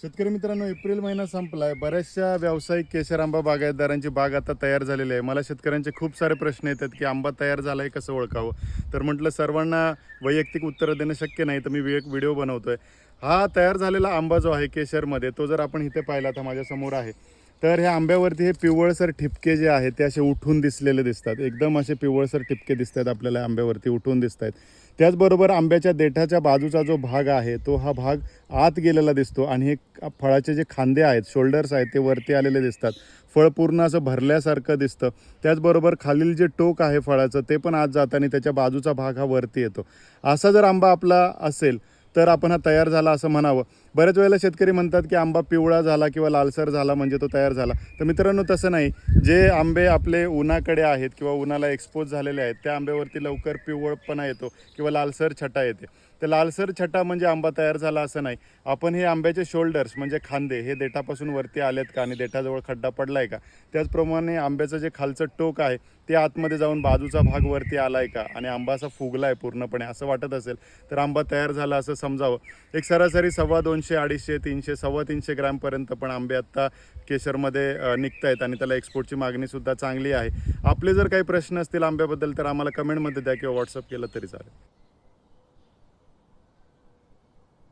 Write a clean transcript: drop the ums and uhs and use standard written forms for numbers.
शेतकरी मित्रांनो, एप्रिल महिना संपलाय. बऱ्याचशा व्यावसायिक केशर आंबा बागायतदारांची बाग आता तयार झालेली आहे. मला शेतकऱ्यांचे खूप सारे प्रश्न येतात की आंबा तयार झालाय कसं ओळखावं. तर म्हटलं सर्वांना वैयक्तिक उत्तरं देणं शक्य नाही, तर मी एक व्हिडिओ बनवतोय. हा तयार झालेला आंबा जो आहे केशरमध्ये, तो जर आपण इथे पाहिला तर माझ्यासमोर आहे. तर ह्या आंब्यावरती हे पिवळसर ठिपके जे आहेत ते असे उठून दिसलेले दिसतात. एकदम असे पिवळसर ठिपके दिसतात आपल्याला, आंब्यावरती उठून दिसत आहेत. त्याचबरोबर आंब्याच्या देठाच्या बाजूचा जो भाग आहे तो हा भाग आत गेलेला दिसतो आणि हे फळाचे जे खांदे आहेत, शोल्डर्स आहेत, ते वरती आलेले दिसतात. फळ पूर्ण असं भरल्यासारखं दिसतं. त्याचबरोबर खालील जे टोक आहे फळाचं ते पण आत जातं आणि त्याच्या बाजूचा भाग हा वरती येतो. असा जर आंबा आपला असेल तर आपण हा तयार झाला असं म्हणावं. बऱ्याच वेळेला शेतकरी म्हणतात की आंबा पिवळा झाला किंवा लालसर झाला म्हणजे तो तयार झाला. तर मित्रांनो, तसं नाही. जे आंबे आपले उन्हाकडे आहेत किंवा उन्हाला एक्सपोज झालेले आहेत त्या आंब्यावरती लवकर पिवळपणा येतो किंवा लालसर छटा येते. तर लालसर छटा म्हणजे आंबा तयार झाला असं नाही. आपण हे आंब्याचे शोल्डर्स म्हणजे खांदे हे देठापासून वरती आलेत का आणि देठाजवळ खड्डा पडलाय का, त्याचप्रमाणे आंब्याचं जे खालचं टोक आहे ते आतमध्ये जाऊन बाजूचा भाग वरती आलाय का आणि आंबा असा फुगलाय पूर्णपणे असं वाटत असेल तर आंबा तयार झाला असं समजावं. एक सरासरी 250, 250, 300, 350 ग्रॅमपर्यंत पण आंबे आत्ता केशरमध्ये निघत आहेत आणि त्याला एक्सपोर्टची मागणीसुद्धा चांगली आहे. आपले जर काही प्रश्न असतील आंब्याबद्दल तर आम्हाला कमेंटमध्ये द्या किंवा व्हॉट्सअप केलं तरी चालेल.